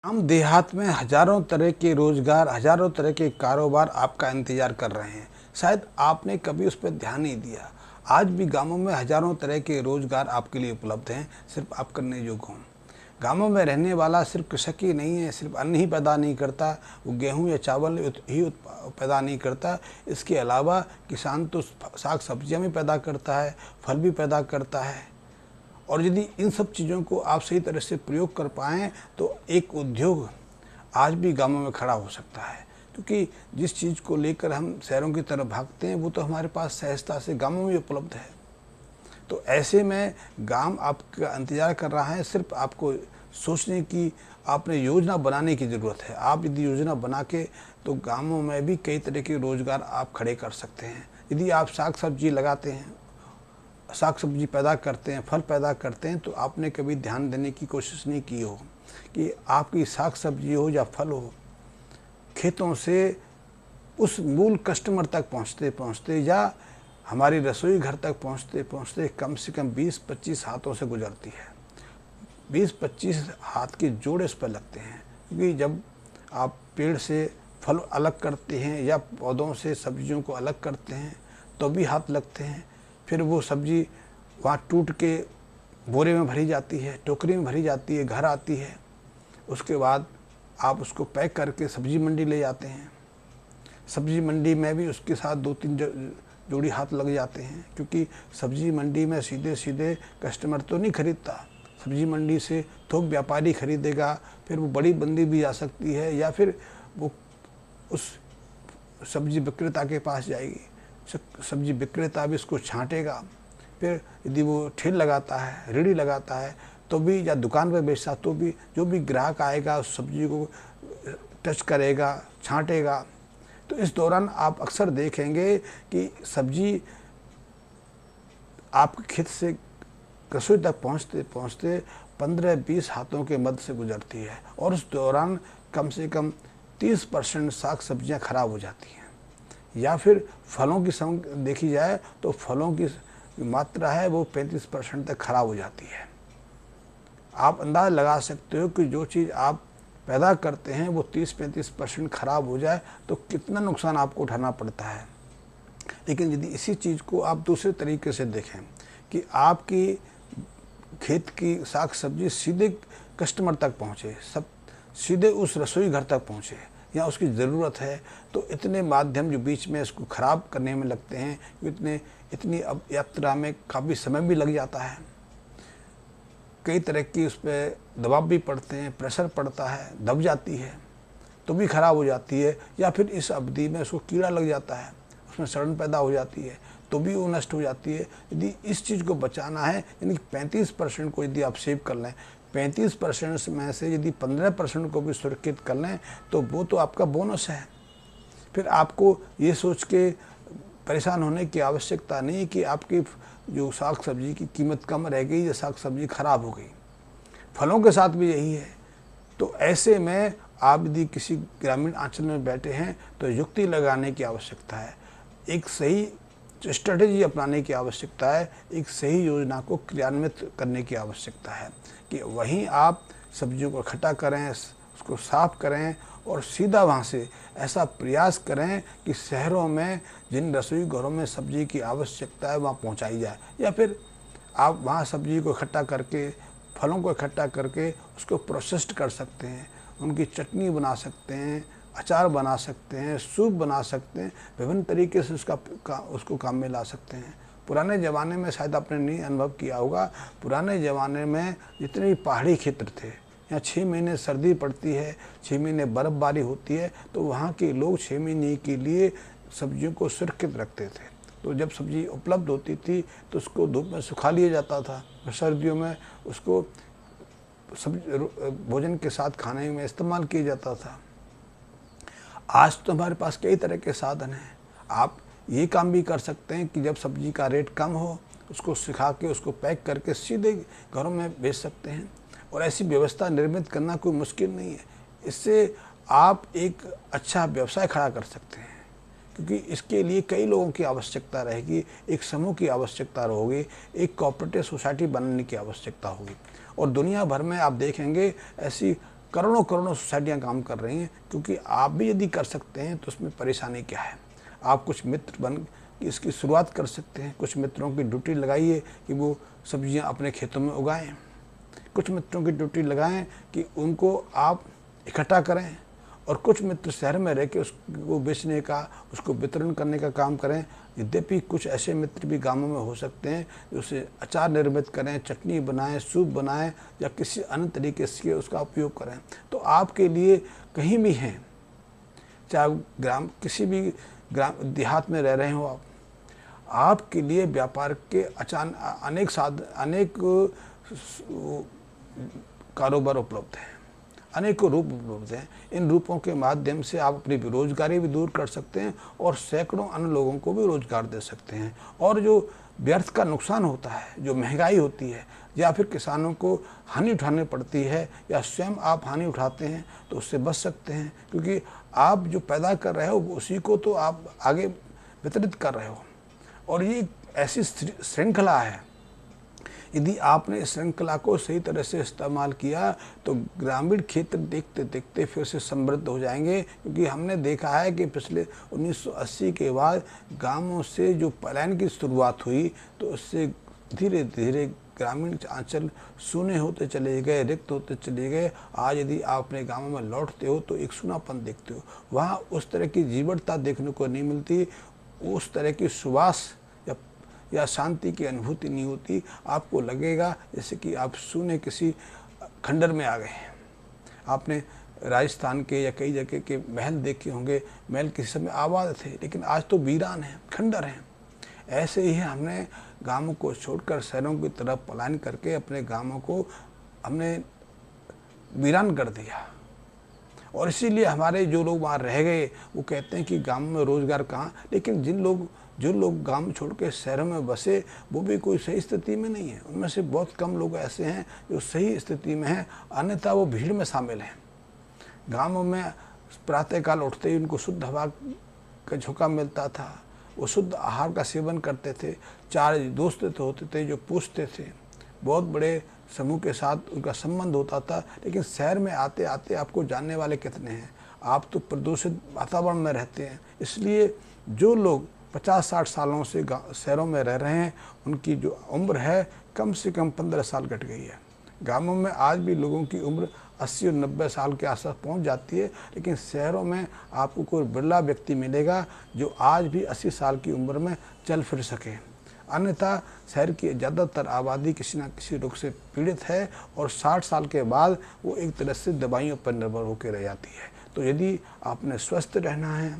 हम देहात में हज़ारों तरह के रोज़गार, हज़ारों तरह के कारोबार आपका इंतज़ार कर रहे हैं। शायद आपने कभी उस पर ध्यान नहीं दिया। आज भी गाँवों में हज़ारों तरह के रोज़गार आपके लिए उपलब्ध हैं, सिर्फ़ आप करने योग्य हों। गाँवों में रहने वाला सिर्फ़ कृषक ही नहीं है, सिर्फ़ अन्न ही पैदा नहीं करता, वो गेहूँ या चावल ही पैदा नहीं करता। इसके अलावा किसान तो साग सब्जियाँ भी पैदा करता है, फल भी पैदा करता है। और यदि इन सब चीज़ों को आप सही तरह से प्रयोग कर पाएँ तो एक उद्योग आज भी गाँवों में खड़ा हो सकता है। क्योंकि जिस चीज़ को लेकर हम शहरों की तरफ भागते हैं वो तो हमारे पास सहजता से गाँवों में उपलब्ध है। तो ऐसे में गाँव आपका इंतज़ार कर रहा है, सिर्फ आपको सोचने की, आपने योजना बनाने की ज़रूरत है। आप यदि योजना बना के तो गाँवों में भी कई तरह के रोज़गार आप खड़े कर सकते हैं। यदि आप साग सब्जी लगाते हैं, साग सब्जी पैदा करते हैं, फल पैदा करते हैं, तो आपने कभी ध्यान देने की कोशिश नहीं की हो कि आपकी साग सब्जी हो या फल हो, खेतों से उस मूल कस्टमर तक पहुंचते पहुंचते या हमारी रसोई घर तक पहुंचते पहुंचते कम से कम 20-25 हाथों से गुजरती है। 20-25 हाथ के जोड़े इस पर लगते हैं, क्योंकि जब आप पेड़ से फल अलग करते हैं या पौधों से सब्जियों को अलग करते हैं तो भी हाथ लगते हैं। फिर वो सब्ज़ी वहाँ टूट के बोरे में भरी जाती है, टोकरी में भरी जाती है, घर आती है। उसके बाद आप उसको पैक करके सब्ज़ी मंडी ले जाते हैं। सब्ज़ी मंडी में भी उसके साथ 2-3 जोड़ी हाथ लग जाते हैं, क्योंकि सब्ज़ी मंडी में सीधे सीधे कस्टमर तो नहीं खरीदता। सब्ज़ी मंडी से थोक व्यापारी खरीदेगा, फिर वो बड़ी मंडी भी आ सकती है या फिर वो उस सब्ज़ी विक्रेता के पास जाएगी। सब्ज़ी विक्रेता भी इसको छांटेगा। फिर यदि वो ठेल लगाता है, रेहड़ी लगाता है तो भी, या दुकान पर बेचता तो भी, जो भी ग्राहक आएगा उस सब्ज़ी को टच करेगा, छांटेगा। तो इस दौरान आप अक्सर देखेंगे कि सब्ज़ी आपके खेत से रसोई तक पहुँचते पहुँचते 15-20 हाथों के मध्य से गुजरती है, और उस दौरान कम से कम 30% साग सब्जियाँ खराब हो जाती हैं। या फिर फलों की देखी जाए तो फलों की मात्रा है वो 35% तक खराब हो जाती है। आप अंदाज़ लगा सकते हो कि जो चीज़ आप पैदा करते हैं वो 30-35% खराब हो जाए तो कितना नुकसान आपको उठाना पड़ता है। लेकिन यदि इसी चीज़ को आप दूसरे तरीके से देखें कि आपकी खेत की साग सब्जी सीधे कस्टमर तक पहुँचे, सब सीधे उस रसोई घर तक पहुँचे या उसकी ज़रूरत है, तो इतने माध्यम जो बीच में इसको ख़राब करने में लगते हैं, इतनी अब यात्रा में काफ़ी समय भी लग जाता है। कई तरह की उस पर दबाव भी पड़ते हैं, प्रेशर पड़ता है, दब जाती है तो भी ख़राब हो जाती है, या फिर इस अवधि में उसको कीड़ा लग जाता है, उसमें सड़न पैदा हो जाती है तो भी वो नष्ट हो जाती है। यदि इस चीज़ को बचाना है, यानी 35% को यदि आप सेव कर लें, 35% में से यदि 15% को भी सुरक्षित कर लें तो वो तो आपका बोनस है। फिर आपको ये सोच के परेशान होने की आवश्यकता नहीं कि आपकी जो साग सब्जी की कीमत कम रह गई या साग सब्जी खराब हो गई। फलों के साथ भी यही है। तो ऐसे में आप यदि किसी ग्रामीण अंचल में बैठे हैं तो युक्ति लगाने की आवश्यकता है, एक सही स्ट्रेटेजी अपनाने की आवश्यकता है, एक सही योजना को क्रियान्वित करने की आवश्यकता है कि वहीं आप सब्जियों को इकट्ठा करें, उसको साफ़ करें और सीधा वहाँ से ऐसा प्रयास करें कि शहरों में जिन रसोई घरों में सब्जी की आवश्यकता है वहाँ पहुँचाई जाए, या फिर आप वहाँ सब्जी को इकट्ठा करके, फलों को इकट्ठा करके उसको प्रोसेस्ड कर सकते हैं, उनकी चटनी बना सकते हैं, अचार बना सकते हैं, सूप बना सकते हैं, विभिन्न तरीके से उसको काम में ला सकते हैं। पुराने ज़माने में शायद आपने नहीं अनुभव किया होगा, पुराने ज़माने में जितने भी पहाड़ी क्षेत्र थे, यहाँ 6 महीने सर्दी पड़ती है, 6 महीने बर्फ़बारी होती है, तो वहाँ के लोग 6 महीने के लिए सब्जियों को सुरक्षित रखते थे। तो जब सब्ज़ी उपलब्ध होती थी तो उसको धूप में सुखा लिया जाता था, सर्दियों में उसको भोजन के साथ खाने में इस्तेमाल किया जाता था। आज तो हमारे पास कई तरह के साधन हैं। आप ये काम भी कर सकते हैं कि जब सब्जी का रेट कम हो उसको सुखा के उसको पैक करके सीधे घरों में बेच सकते हैं, और ऐसी व्यवस्था निर्मित करना कोई मुश्किल नहीं है। इससे आप एक अच्छा व्यवसाय खड़ा कर सकते हैं, क्योंकि इसके लिए कई लोगों की आवश्यकता रहेगी, एक समूह की आवश्यकता होगी, एक कोऑपरेटिव सोसाइटी बनाने की आवश्यकता होगी। और दुनिया भर में आप देखेंगे ऐसी करोड़ों करोड़ों सोसाइटियाँ काम कर रही हैं, क्योंकि आप भी यदि कर सकते हैं तो उसमें परेशानी क्या है। आप कुछ मित्र बन इसकी शुरुआत कर सकते हैं। कुछ मित्रों की ड्यूटी लगाइए कि वो सब्जियां अपने खेतों में उगाएं। कुछ मित्रों की ड्यूटी लगाएं कि उनको आप इकट्ठा करें, और कुछ मित्र शहर में रह के उसको बेचने का, उसको वितरण करने का काम करें। यद्यपि कुछ ऐसे मित्र भी गांवों में हो सकते हैं जो उसे अचार निर्मित करें, चटनी बनाएं, सूप बनाएं, या किसी अन्य तरीके से उसका उपयोग करें। तो आपके लिए कहीं भी हैं, चाहे किसी भी ग्राम देहात में रह रहे हो आपके लिए व्यापार के अनेक कारोबार उपलब्ध हैं, अनेकों रूप उपलब्ध हैं। इन रूपों के माध्यम से आप अपनी बेरोजगारी भी दूर कर सकते हैं और सैकड़ों अन्य लोगों को भी रोजगार दे सकते हैं। और जो व्यर्थ का नुकसान होता है, जो महंगाई होती है, या फिर किसानों को हानि उठानी पड़ती है, या स्वयं आप हानि उठाते हैं, तो उससे बच सकते हैं। क्योंकि आप जो पैदा कर रहे हो उसी को तो आप आगे वितरित कर रहे हो, और ये ऐसी श्रृंखला है। यदि आपने इस श्रृंखला को सही तरह से इस्तेमाल किया तो ग्रामीण क्षेत्र देखते देखते फिर से समृद्ध हो जाएंगे। क्योंकि हमने देखा है कि पिछले 1980 के बाद गांवों से जो पलायन की शुरुआत हुई, तो उससे धीरे धीरे ग्रामीण अंचल सूने होते चले गए, रिक्त होते चले गए। आज यदि आप अपने गाँव में लौटते हो तो एक सूनापन देखते हो, वहाँ उस तरह की जीवटता देखने को नहीं मिलती, उस तरह की सुवास या शांति की अनुभूति नहीं होती। आपको लगेगा जैसे कि आप सूने किसी खंडर में आ गए हैं। आपने राजस्थान के या कई जगह के महल देखे होंगे, महल किसी समय आबाद थे, लेकिन आज तो वीरान हैं, खंडर हैं। ऐसे ही हमने गांवों को छोड़कर शहरों की तरफ पलायन करके अपने गांवों को हमने वीरान कर दिया। और इसीलिए हमारे जो लोग वहाँ रह गए वो कहते हैं कि गांव में रोजगार कहाँ। लेकिन जो लोग गांव छोड़ के शहरों में बसे वो भी कोई सही स्थिति में नहीं है। उनमें से बहुत कम लोग ऐसे हैं जो सही स्थिति में हैं, अन्यथा वो भीड़ में शामिल हैं। गांवों में प्रातःकाल उठते ही उनको शुद्ध हवा का झोंका मिलता था, वो शुद्ध आहार का सेवन करते थे। 4 दोस्त होते थे जो पूछते थे, बहुत बड़े समूह के साथ उनका संबंध होता था। लेकिन शहर में आते आते आपको जानने वाले कितने हैं। आप तो प्रदूषित वातावरण में रहते हैं। इसलिए जो लोग 50-60 सालों से शहरों में रह रहे हैं, उनकी जो उम्र है कम से कम 15 साल घट गई है। गांवों में आज भी लोगों की उम्र 80 और 90 साल के आसपास पहुंच जाती है, लेकिन शहरों में आपको कोई बिरला व्यक्ति मिलेगा जो आज भी 80 साल की उम्र में चल फिर सके। अन्यथा शहर की ज़्यादातर आबादी किसी न किसी रोग से पीड़ित है, और 60 साल के बाद वो एक तरह से दवाइयों पर निर्भर होकर रह जाती है। तो यदि आपने स्वस्थ रहना है,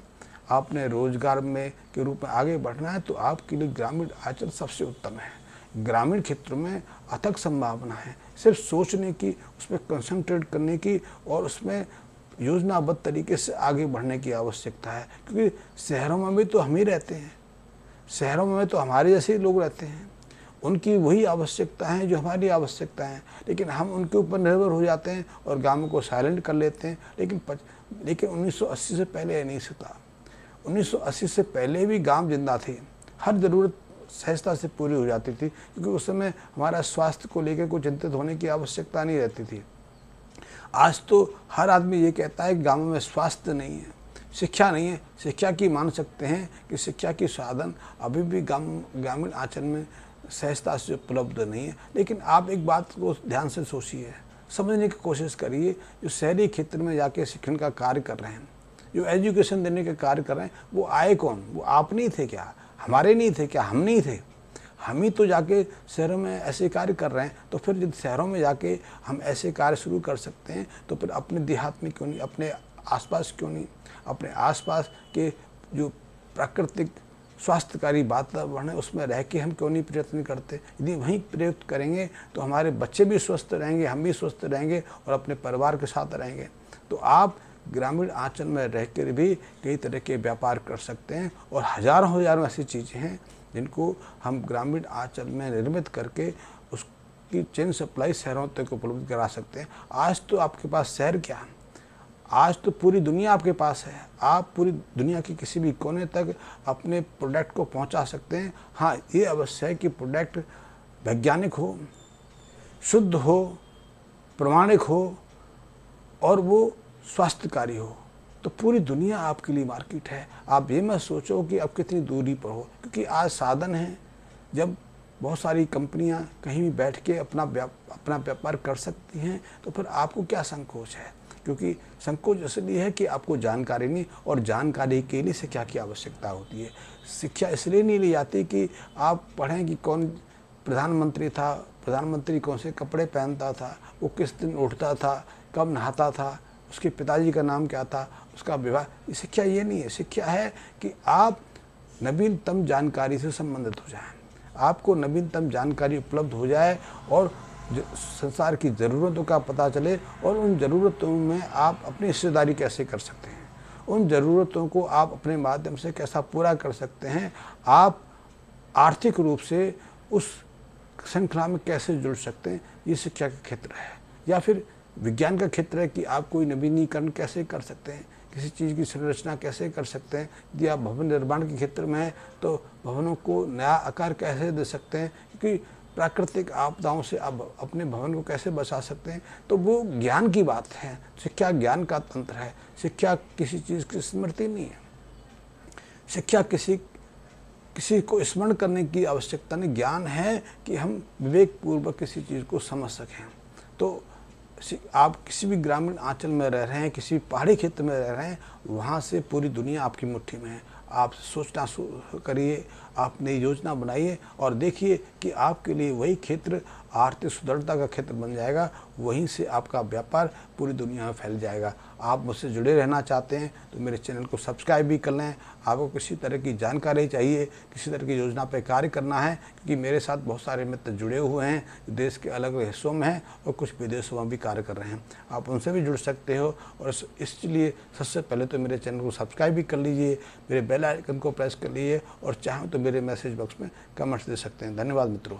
आपने रोजगार में के रूप में आगे बढ़ना है, तो आपके लिए ग्रामीण आचरण सबसे उत्तम है। ग्रामीण क्षेत्र में अथक संभावना है। सिर्फ सोचने की, उस पर कंसंट्रेट करने की और उसमें योजनाबद्ध तरीके से आगे बढ़ने की आवश्यकता है। क्योंकि शहरों में भी तो हम ही रहते हैं, शहरों में तो हमारे जैसे ही लोग रहते हैं, उनकी वही आवश्यकता है जो हमारी आवश्यकता है। लेकिन हम उनके ऊपर निर्भर हो जाते हैं और गाँव को साइलेंट कर लेते हैं। लेकिन 1980 से पहले नहीं था। 1980 से पहले भी गांव जिंदा थे, हर ज़रूरत सहजता से पूरी हो जाती थी, क्योंकि उस समय हमारा स्वास्थ्य को लेकर कोई चिंतित होने की आवश्यकता नहीं रहती थी। आज तो हर आदमी ये कहता है कि गाँव में स्वास्थ्य नहीं है, शिक्षा नहीं है। शिक्षा की मान सकते हैं कि शिक्षा की साधन अभी भी ग्रामीण आचरण में सहजता से उपलब्ध नहीं है। लेकिन आप एक बात को ध्यान से सोचिए, समझने की कोशिश करिए, जो शहरी क्षेत्र में जाके शिक्षण का कार्य कर रहे हैं, जो एजुकेशन देने के कार्य कर रहे हैं, वो आए कौन? वो आप नहीं थे क्या? हमारे नहीं थे क्या? हम नहीं थे? हम ही तो जाके शहरों में ऐसे कार्य कर रहे हैं। तो फिर जब शहरों में जाके हम ऐसे कार्य शुरू कर सकते हैं, तो फिर अपने देहात में क्यों नहीं, अपने आसपास क्यों नहीं? अपने आसपास के जो प्राकृतिक स्वास्थ्यकारी वातावरण है उसमें रह के हम क्यों नहीं प्रयत्न करते? यदि वहीं प्रयत्न करेंगे तो हमारे बच्चे भी स्वस्थ रहेंगे, हम भी स्वस्थ रहेंगे और अपने परिवार के साथ रहेंगे। तो आप ग्रामीण आंचल में रहकर भी कई तरह के व्यापार कर सकते हैं, और हजारों ऐसी चीज़ें हैं जिनको हम ग्रामीण आंचल में निर्मित करके उसकी चेन सप्लाई शहरों तक उपलब्ध करा सकते हैं। आज तो आपके पास शहर क्या, आज तो पूरी दुनिया आपके पास है। आप पूरी दुनिया के किसी भी कोने तक अपने प्रोडक्ट को पहुंचा सकते हैं। हाँ, ये अवश्य है कि प्रोडक्ट वैज्ञानिक हो, शुद्ध हो, प्रमाणिक हो, और वो स्वास्थ्यकारी हो, तो पूरी दुनिया आपके लिए मार्केट है। आप ये मत सोचो कि आप कितनी दूरी पर हो, क्योंकि आज साधन है। जब बहुत सारी कंपनियां कहीं भी बैठ के अपना व्यापार कर सकती हैं, तो फिर आपको क्या संकोच है? क्योंकि संकोच इसलिए है कि आपको जानकारी नहीं, और जानकारी के लिए शिक्षा की आवश्यकता होती है। शिक्षा इसलिए नहीं ली जाती कि आप पढ़ें कि कौन प्रधानमंत्री था, प्रधानमंत्री कौन से कपड़े पहनता था, वो किस दिन उठता था, कब नहाता था, उसके पिताजी का नाम क्या था, उसका विवाह। शिक्षा ये नहीं है। शिक्षा है कि आप नवीनतम जानकारी से संबंधित हो जाएं, आपको नवीनतम जानकारी उपलब्ध हो जाए और संसार की ज़रूरतों का पता चले, और उन ज़रूरतों में आप अपनी हिस्सेदारी कैसे कर सकते हैं, उन ज़रूरतों को आप अपने माध्यम से कैसा पूरा कर सकते हैं, आप आर्थिक रूप से उस श्रृंखला में कैसे जुड़ सकते हैं। ये शिक्षा का क्षेत्र है। या फिर विज्ञान का क्षेत्र है कि आप कोई नवीनीकरण कैसे कर सकते हैं, किसी चीज़ की संरचना कैसे कर सकते हैं। यदि आप भवन निर्माण के क्षेत्र में हैं तो भवनों को नया आकार कैसे दे सकते हैं, क्योंकि प्राकृतिक आपदाओं से आप अपने भवन को कैसे बचा सकते हैं। तो वो ज्ञान की बात है। शिक्षा ज्ञान का तंत्र है। शिक्षा किसी चीज़ की स्मृति नहीं है। शिक्षा किसी को स्मरण करने की आवश्यकता नहीं। ज्ञान है कि हम विवेक पूर्वक किसी चीज़ को समझ सकें। तो आप किसी भी ग्रामीण आंचल में रह रहे हैं, किसी पहाड़ी क्षेत्र में रह रहे हैं, वहाँ से पूरी दुनिया आपकी मुट्ठी में है। आप सोचना करिए, आप नई योजना बनाइए और देखिए कि आपके लिए वही क्षेत्र आर्थिक सुदृढ़ता का क्षेत्र बन जाएगा। वहीं से आपका व्यापार पूरी दुनिया में फैल जाएगा। आप मुझसे जुड़े रहना चाहते हैं तो मेरे चैनल को सब्सक्राइब भी कर लें। आपको किसी तरह की जानकारी चाहिए, किसी तरह की योजना पर कार्य करना है, क्योंकि मेरे साथ बहुत सारे मित्र जुड़े हुए हैं जो देश के अलग अलग हिस्सों में हैं और कुछ विदेशों में भी कार्य कर रहे हैं। आप उनसे भी जुड़ सकते हो। और इसलिए सबसे पहले तो मेरे चैनल को सब्सक्राइब भी कर लीजिए, मेरे बेल आइकन को प्रेस कर लीजिए, और चाहें तो मेरे मैसेज बॉक्स में कमेंट्स दे सकते हैं। धन्यवाद मित्रों।